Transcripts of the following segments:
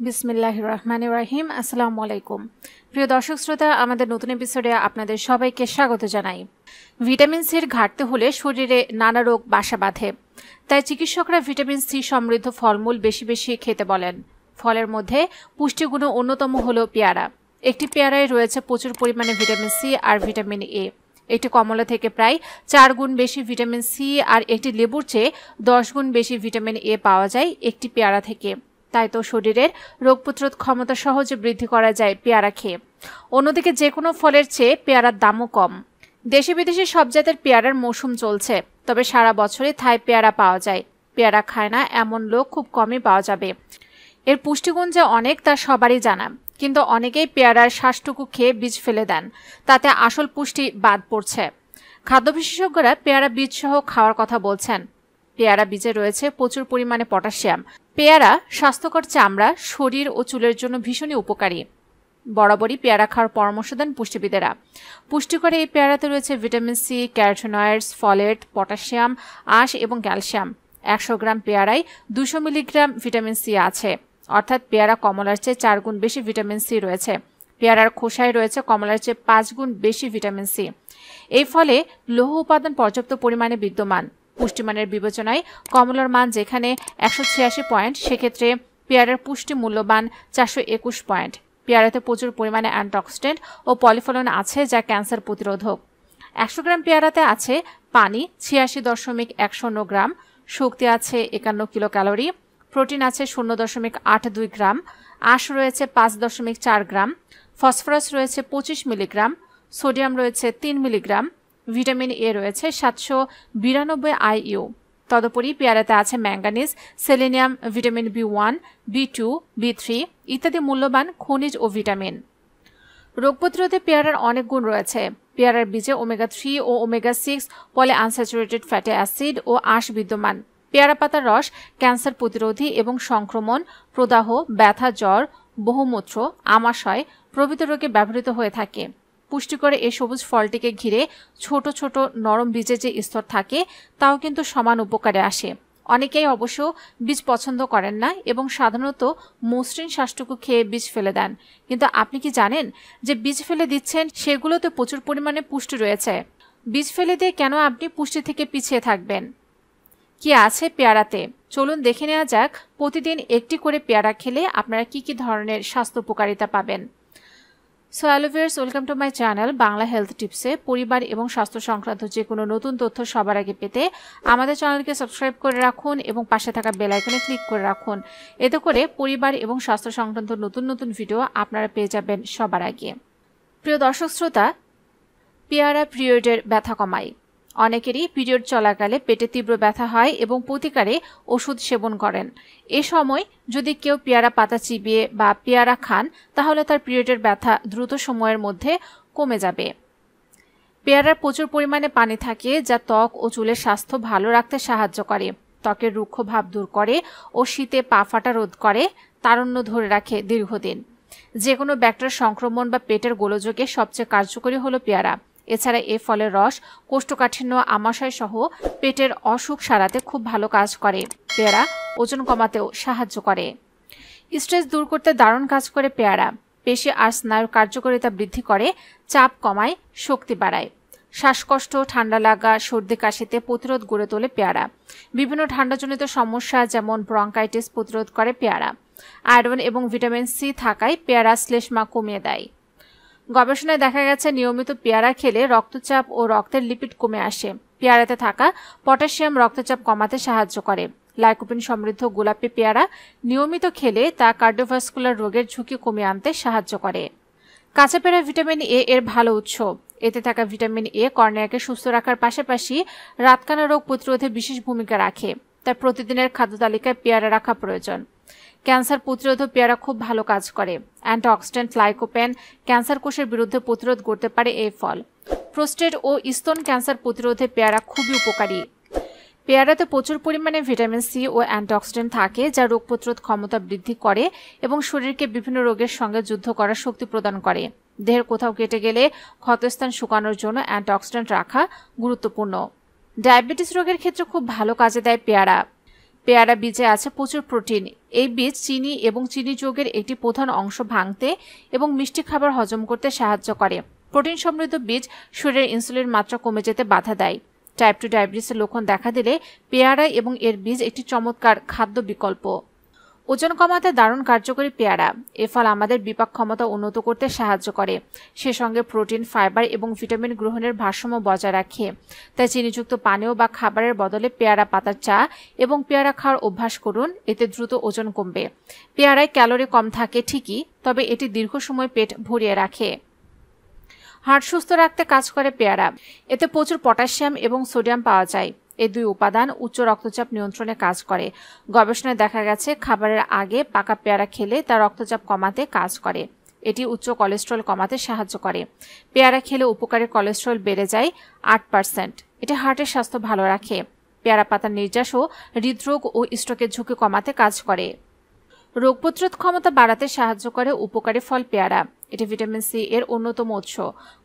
বিসমিল্লাহির রহমানির রহিম। আসসালামু আলাইকুম প্রিয় দর্শক শ্রোতা, আমাদের নতুন এপিসোডে আপনাদের সবাইকে স্বাগত জানাই। ভিটামিন সির ঘাটতি হলে শরীরে নানা রোগ বাসা বাঁধে, তাই চিকিৎসকরা ভিটামিন সি সমৃদ্ধ ফলমূল বেশি বেশি খেতে বলেন। ফলের মধ্যে পুষ্টিগুণ অন্যতম হলো পেয়ারা। একটি পেয়ারায় রয়েছে প্রচুর পরিমাণে ভিটামিন সি আর ভিটামিন এ। একটি কমলা থেকে প্রায় 4 গুণ বেশি ভিটামিন সি আর একটি লেবুর চেয়ে 10 গুণ বেশি ভিটামিন এ পাওয়া যায় একটি পেয়ারা থেকে। তাই তো শরীরের রোগ প্রতিরোধ ক্ষমতা সহজে বৃদ্ধি করা যায় পেয়ারা খেয়ে। অন্যদিকে যে কোনো ফলের চেয়ে পেয়ারার দামও কম। দেশে বিদেশে সব জাতের পেয়ারার মৌসুম চলছে, তবে সারা বছরই থাই পেয়ারা পাওয়া যায়। পেয়ারা খায় না এমন লোক খুব কমই পাওয়া যাবে। এর পুষ্টিগুণ যে অনেক তা সবারই জানা, কিন্তু অনেকেই পেয়ারার শ্বাসটুকু খেয়ে বীজ ফেলে দেন, তাতে আসল পুষ্টি বাদ পড়ছে। খাদ্য বিশেষজ্ঞরা পেয়ারা বীজ সহ খাওয়ার কথা বলছেন। পেয়ারা বীজে রয়েছে প্রচুর পরিমাণে পটাশিয়াম। পেয়ারা স্বাস্থ্যকর চামড়া, শরীর ও চুলের জন্য ভীষণই উপকারী। বরাবরই পেয়ারা খাওয়ার পরামর্শ দেন পুষ্টিবিদেরা। পুষ্টিকর এই পেয়ারাতে রয়েছে vitamin C, carotenoids, folate, potassium, আঁশ এবং ক্যালসিয়াম। 100 গ্রাম পেয়ারায় 200 মিলিগ্রাম ভিটামিন সি আছে, অর্থাৎ পেয়ারা কমলার চেয়ে 4 গুণ বেশি ভিটামিন সি রয়েছে। পেয়ারার খোসায় রয়েছে কমলার চেয়ে 5 গুণ বেশি ভিটামিন সি। এই ফলে লৌহ উপাদান পর্যাপ্ত পরিমাণে বিদ্যমান। পুষ্টিমানের বিবেচনায় কমলার মান যেখানে 186 পয়েন্ট, সেক্ষেত্রে পেয়ারার পুষ্টি মূল্যবান 421 পয়েন্ট। পেয়ারাতে প্রচুর পরিমাণে অ্যান্টিঅক্সিডেন্ট ও পলিফেনল আছে, যা ক্যান্সার প্রতিরোধক। 100 গ্রাম পেয়ারাতে আছে পানি 86.109 গ্রাম, শক্তি আছে 51 কিলো ক্যালোরি, প্রোটিন আছে 0.82 গ্রাম, আঁশ রয়েছে 5.4 গ্রাম, ফসফরাস রয়েছে 25 মিলিগ্রাম, সোডিয়াম রয়েছে 3 মিলিগ্রাম, ভিটামিন এ রয়েছে 792 IU। তদুপরি পেয়ারাতে আছে manganese, selenium, vitamin B one, B2, বি3 ইত্যাদি মূল্যবান খনিজ ও ভিটামিন। রোগ প্রতিরোধে পেয়ারার অনেক গুণ রয়েছে। পেয়ারার বীজে ওমেগা-3 ও ওমেগা-6 পলি আনস্যাচুরেটেড ফ্যাটি অ্যাসিড ও আঁশ বিদ্যমান। পেয়ারা পাতার রস ক্যান্সার প্রতিরোধী এবং সংক্রমণ, প্রদাহ, ব্যথা, জ্বর, বহুমূত্র, আমাশয় প্রভৃতি রোগে ব্যবহৃত হয়ে থাকে। পুষ্টিকর এই সবুজ ফলটিকে ঘিরে ছোট ছোট নরম বীজের যে স্তর থাকে তাও কিন্তু সমান উপকারে আসে। অনেকেই অবশ্য বীজ পছন্দ করেন না এবং সাধারণত মসৃণ শ্বাসটুকু খেয়ে বীজ ফেলে দেন। কিন্তু আপনি কি জানেন যে বীজ ফেলে দিচ্ছেন সেগুলোতে প্রচুর পরিমাণে পুষ্টি রয়েছে? বীজ ফেলে দিয়ে কেন আপনি পুষ্টি থেকে পিছিয়ে থাকবেন? কি আছে পেয়ারাতে চলুন দেখে নেওয়া যাক। প্রতিদিন একটি করে পেয়ারা খেলে আপনারা কি কি ধরনের স্বাস্থ্য উপকারিতা পাবেন। So hello viewers, welcome to my channel Bangla health টিপসে। পরিবার এবং স্বাস্থ্য সংক্রান্ত যে কোনো নতুন তথ্য সবার আগে পেতে আমাদের চ্যানেলকে সাবস্ক্রাইব করে রাখুন এবং পাশে থাকা বেল আইকনে ক্লিক করে রাখুন। এতে করে পরিবার এবং স্বাস্থ্য সংক্রান্ত নতুন নতুন ভিডিও আপনারা পেয়ে যাবেন সবার আগে। প্রিয় দর্শক শ্রোতা, পেয়ারা পিরিয়ডের ব্যথা কমায়। অনেকেরই পিরিয়ড চলাকালে পেটে তীব্র ব্যথা হয় এবং প্রতিকারে ওষুধ সেবন করেন। এ সময় যদি কেউ পেয়ারা পাতা চিবিয়ে বা পেয়ারা খান, তাহলে তার পিরিয়ডের ব্যথা দ্রুত সময়ের মধ্যে কমে যাবে। পেয়ারার প্রচুর পরিমাণে পানি থাকে, যা ত্বক ও চুলের স্বাস্থ্য ভালো রাখতে সাহায্য করে, ত্বকের রুক্ষ ভাব দূর করে ও শীতে পা ফাটা রোধ করে, তারুণ্য ধরে রাখে দীর্ঘদিন। যে কোনো ব্যাকটেরিয়ার সংক্রমণ বা পেটের গোলযোগে সবচেয়ে কার্যকরী হলো পেয়ারা। এছাড়া এ ফলের রস কোষ্ঠকাঠিন্য, আমাশয় সহ পেটের অসুখ সারাতে খুব ভালো কাজ করে। পেয়ারা ওজন কমাতেও সাহায্য করে। স্ট্রেস দূর করতে দারুণ কাজ করে পেয়ারা। পেশি আর স্নায়ুর কার্যকারিতা বৃদ্ধি করে, চাপ কমায়, শক্তি বাড়ায়। শ্বাসকষ্ট, ঠান্ডা লাগা, সর্দি কাশিতে প্রতিরোধ গড়ে তোলে পেয়ারা। বিভিন্ন ঠান্ডাজনিত সমস্যা যেমন ব্রঙ্কাইটিস প্রতিরোধ করে পেয়ারা। আয়রন এবং ভিটামিন সি থাকায় পেয়ারা শ্লেষ্মা কমিয়ে দেয়। গবেষণায় দেখা গেছে নিয়মিত পেয়ারা খেলে রক্তচাপ ও রক্তের লিপিড কমে আসে। পেয়ারাতে থাকা পটাশিয়াম রক্তচাপ কমাতে সাহায্য করে। লাইকোপিন সমৃদ্ধ গোলাপি পেয়ারা নিয়মিত খেলে তা কার্ডিওভাস্কুলার রোগের ঝুঁকি কমিয়ে আনতে সাহায্য করে। কাঁচা পেয়ারা ভিটামিন এ এর ভালো উৎস। এতে থাকা ভিটামিন এ কর্নিয়াকে সুস্থ রাখার পাশাপাশি রাতকানা রোগ প্রতিরোধে বিশেষ ভূমিকা রাখে। তাই প্রতিদিনের খাদ্য তালিকায় পেয়ারা রাখা প্রয়োজন। ক্যান্সার প্রতিরোধে পেয়ারা খুব ভালো কাজ করে। অ্যান্টিঅক্সিডেন্ট লাইকোপেন ক্যান্সার কোষের বিরুদ্ধে প্রতিরোধ করতে পারে এই ফল। প্রোস্টেট ও স্তন ক্যান্সার প্রতিরোধে পেয়ারা খুবই উপকারী। পেয়ারাতে প্রচুর পরিমাণে ভিটামিন সি ও অ্যান্টিঅক্সিডেন্ট থাকে, যা রোগ প্রতিরোধ ক্ষমতা বৃদ্ধি করে এবং শরীরকে বিভিন্ন রোগের সঙ্গে যুদ্ধ করার শক্তি প্রদান করে। দেহের কোথাও কেটে গেলে ক্ষতস্থান শুকানোর জন্য অ্যান্টিঅক্সিডেন্ট রাখা গুরুত্বপূর্ণ। ডায়াবেটিস রোগের ক্ষেত্রে খুব ভালো কাজে দেয় পেয়ারা। পেয়ারা বীজে আছে প্রচুর প্রোটিন। এই বীজ চিনি এবং চিনি যৌগের একটি প্রধান অংশ ভাঙতে এবং মিষ্টি খাবার হজম করতে সাহায্য করে। প্রোটিন সমৃদ্ধ বীজ শরীরের ইনসুলিন মাত্রা কমে যেতে বাধা দেয়। টাইপ 2 ডায়াবেটিসের লক্ষণ দেখা দিলে পেয়ারা এবং এর বীজ একটি চমৎকার খাদ্য বিকল্প। ওজন কমাতে দারুণ কার্যকরী পেয়ারা। এ ফল আমাদের বিপাক ক্ষমতা উন্নত করতে সাহায্য করে, সে সঙ্গে প্রোটিন, ফাইবার এবং ভিটামিন গ্রহণের ভারসাম্য বজায় রাখে। তাই চিনিযুক্ত পানীয় বা খাবারের বদলে পেয়ারা পাতার চা এবং পেয়ারা খাওয়ার অভ্যাস করুন, এতে দ্রুত ওজন কমবে। পেয়ারায় ক্যালোরি কম থাকে ঠিকই, তবে এটি দীর্ঘ সময় পেট ভরিয়ে রাখে। হার্ট সুস্থ রাখতে কাজ করে পেয়ারা। এতে প্রচুর পটাশিয়াম এবং সোডিয়াম পাওয়া যায়। এই দুই উপাদান উচ্চ রক্তচাপ নিয়ন্ত্রণে কাজ করে। গবেষণায় দেখা গেছে খাবারের আগে পাকা পেয়ারা খেলে তা রক্তচাপ কমাতে কাজ করে। এটি উচ্চ কোলেস্টেরল কমাতে সাহায্য করে। পেয়ারা খেলে উপকারী কোলেস্টেরল বেড়ে যায় 8%। এটি হার্টের স্বাস্থ্য ভালো রাখে। পেয়ারা পাতার নির্যাসও হৃদরোগ ও স্ট্রোকের ঝুঁকি কমাতে কাজ করে। রোগ প্রতিরোধ ক্ষমতা বাড়াতে সাহায্য করে উপকারী ফল পেয়ারা। এটি ভিটামিন সি এর অন্যতম উৎস।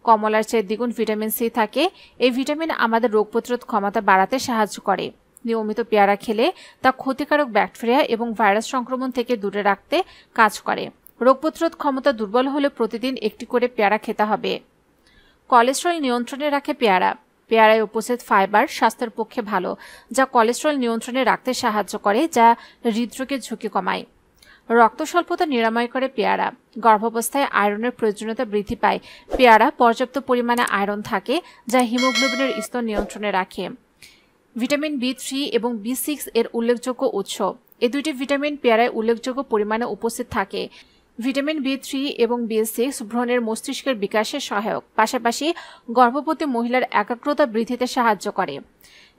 কমলার চেয়ে দ্বিগুণ ভিটামিন সি থাকে। এই ভিটামিন আমাদের রোগ প্রতিরোধ ক্ষমতা বাড়াতে সাহায্য করে। নিয়মিত পেয়ারা খেলে তা ক্ষতিকারক ব্যাকটেরিয়া এবং ভাইরাস সংক্রমণ থেকে দূরে রাখতে কাজ করে। রোগ প্রতিরোধ ক্ষমতা দুর্বল হলে প্রতিদিন একটি করে পেয়ারা খেতে হবে। কোলেস্টেরল নিয়ন্ত্রণে রাখে পেয়ারা। পেয়ারায় উপস্থিত ফাইবার স্বাস্থ্যের পক্ষে ভালো, যা কোলেস্টেরল নিয়ন্ত্রণে রাখতে সাহায্য করে, যা হৃদরোগের ঝুঁকি কমায়। রক্ত স্বল্পতা নিরাময় করে পেয়ারা। গর্ভাবস্থায় আয়রনের প্রয়োজনীয়তা বৃদ্ধি পায়। পেয়ারা পর্যাপ্ত পরিমাণে আয়রন থাকে, যা হিমোগ্লোবিনের স্তর নিয়ন্ত্রণে রাখে। ভিটামিন B3 এবং B6 এর উল্লেখযোগ্য উৎস। এই দুইটি ভিটামিন পেয়ারায় উল্লেখযোগ্য পরিমাণে উপস্থিত থাকে। ভিটামিন B3 এবং B6 ভ্রূণের মস্তিষ্কের বিকাশে সহায়ক, পাশাপাশি গর্ভবতী মহিলার একাগ্রতা বৃদ্ধিতে সাহায্য করে।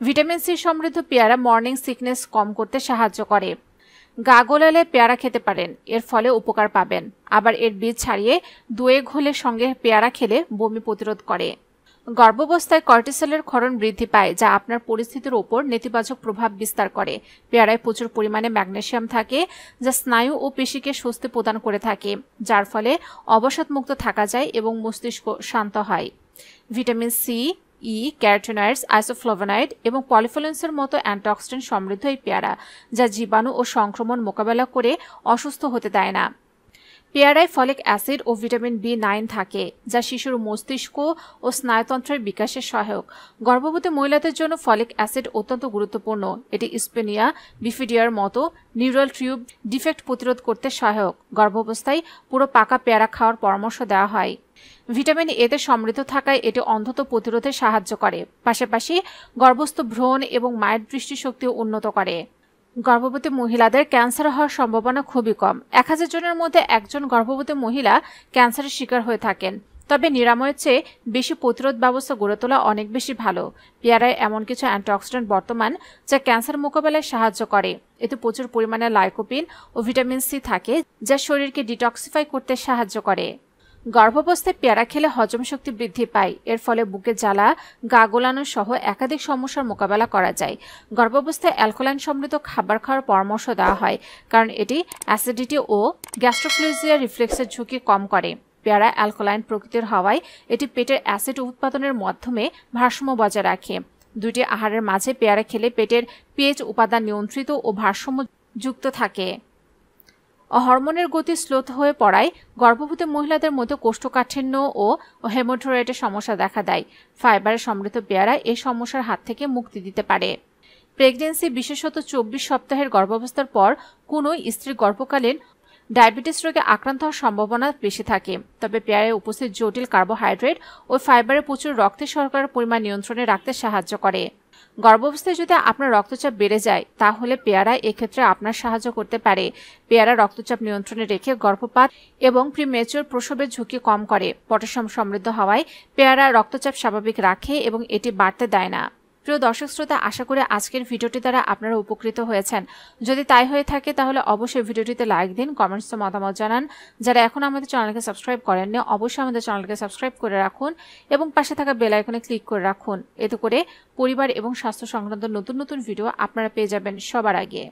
ভিটামিন সি সমৃদ্ধ পেয়ারা মর্নিং সিকনেস কম করতে সাহায্য করে। গা গোলালে পেয়ারা খেতে পারেন, এর ফলে উপকার পাবেন। আবার এর বীজ ছাড়িয়ে দইয়ে ঘোলের সঙ্গে পেয়ারা খেলে বমি প্রতিরোধ করে। গর্ভাবস্থায় কর্টিসলের ক্ষরণ বৃদ্ধি পায়, যা আপনার পরিস্থিতির উপর নেতিবাচক প্রভাব বিস্তার করে। পেয়ারায় প্রচুর পরিমাণে ম্যাগনেসিয়াম থাকে, যা স্নায়ু ও পেশিকে স্বস্তি প্রদান করে থাকে, যার ফলে অবসাদমুক্ত থাকা যায় এবং মস্তিষ্ক শান্ত হয়। ভিটামিন সি, ই, ক্যারোটিনয়েডস, আইসোফ্লাভোনাইড এবং পলিফেনলের মতো অ্যান্টিঅক্সিডেন্ট সমৃদ্ধ এই পেয়ারা, যা জীবাণু ও সংক্রমণ মোকাবেলা করে অসুস্থ হতে দেয় না। পেয়ারায় ফলিক অ্যাসিড ও ভিটামিন B9 থাকে, যা শিশুর মস্তিষ্ক ও স্নায়ুতন্ত্রের বিকাশে সহায়ক। গর্ভবতী মহিলাদের জন্য ফলিক অ্যাসিড অত্যন্ত গুরুত্বপূর্ণ। এটি স্পেনিয়া বিফিডিয়ার মতো নিউরাল টিউব ডিফেক্ট প্রতিরোধ করতে সহায়ক। গর্ভাবস্থায় পুরো পাকা পেয়ারা খাওয়ার পরামর্শ দেওয়া হয়। ভিটামিন এতে সমৃদ্ধ থাকায় এটি অন্ধত্ব প্রতিরোধে সাহায্য করে, পাশাপাশি গর্ভস্থ ভ্রূণ এবং মায়ের দৃষ্টিশক্তিও উন্নত করে। গর্ভবতী মহিলাদের ক্যান্সার হওয়ার সম্ভাবনা খুবই কম। 1000 জনের মধ্যে একজন গর্ভবতী মহিলা ক্যান্সারের শিকার হয়ে থাকেন। তবে নিরাময়ের চেয়ে বেশি প্রতিরোধ ব্যবস্থা গড়ে তোলা অনেক বেশি ভালো। পেয়ারায় এমন কিছু অ্যান্টিঅক্সিডেন্ট বর্তমান, যা ক্যান্সার মোকাবেলায় সাহায্য করে। এতে প্রচুর পরিমাণে লাইকোপিন ও ভিটামিন সি থাকে, যা শরীরকে ডিটক্সিফাই করতে সাহায্য করে। গর্ভাবস্থায় পেয়ারা খেলে হজম শক্তি বৃদ্ধি পায়। এর ফলে বুকে জ্বালা, গা গোলানো সহ একাধিক সমস্যার মোকাবেলা করা যায়। গর্ভাবস্থায় অ্যালকোলাইন সমৃদ্ধ খাবার খাওয়ার পরামর্শ দেওয়া হয়, কারণ এটি অ্যাসিডিটি ও গ্যাস্ট্রোফ্লুজিয়া রিফ্লেক্সের ঝুঁকি কম করে। পেয়ারা অ্যালকোলাইন প্রকৃতির হওয়ায় এটি পেটের অ্যাসিড উৎপাদনের মাধ্যমে ভারসাম্য বজায় রাখে। দুইটি আহারের মাঝে পেয়ারা খেলে পেটের পিএইচ উপাদান নিয়ন্ত্রিত ও ভারসাম্য যুক্ত থাকে। হরমোনের গতি স্লো হয়ে পড়ায় গর্ভবতী মহিলাদের মধ্যে কোষ্ঠকাঠিন্য ও হেমাটোরাইটের সমস্যা দেখা দেয়। ফাইবারে সমৃদ্ধ পেয়ারা এই সমস্যার হাত থেকে মুক্তি দিতে পারে। প্রেগন্যান্সি, বিশেষত 24 সপ্তাহের গর্ভাবস্থার পর কোনো স্ত্রীর গর্ভকালীন ডায়াবেটিস রোগে আক্রান্ত হওয়ার সম্ভাবনা বেশি থাকে। তবে পেয়ারায় উপস্থিত জটিল কার্বোহাইড্রেট ও ফাইবারে প্রচুর রক্তে শর্করার পরিমাণ নিয়ন্ত্রণে রাখতে সাহায্য করে। গর্ভাবস্থায় যদি আপনার রক্তচাপ বেড়ে যায়, তাহলে পেয়ারা এক্ষেত্রে আপনার সাহায্য করতে পারে। পেয়ারা রক্তচাপ নিয়ন্ত্রণে রেখে গর্ভপাত এবং প্রিমেচুর প্রসবের ঝুঁকি কম করে। পটাশিয়াম সমৃদ্ধ হওয়ায় পেয়ারা রক্তচাপ স্বাভাবিক রাখে এবং এটি বাড়তে দেয় না। প্রিয় দর্শক শ্রোতা, আশা করি আজকের ভিডিওটি দ্বারা আপনারা উপকৃত হয়েছেন। যদি তাই হয়ে থাকে তাহলে অবশ্যই ভিডিওটিতে লাইক দিন, কমেন্টসে মতামত জানান। যারা এখন আমাদের চ্যানেলকে সাবস্ক্রাইব করেননি, অবশ্যই আমাদের চ্যানেলকে সাবস্ক্রাইব করে রাখুন এবং পাশে থাকা বেল আইকনে ক্লিক করে রাখুন। এতে করে পরিবার এবং স্বাস্থ্য সংক্রান্ত নতুন নতুন ভিডিও আপনারা পেয়ে যাবেন সবার আগে।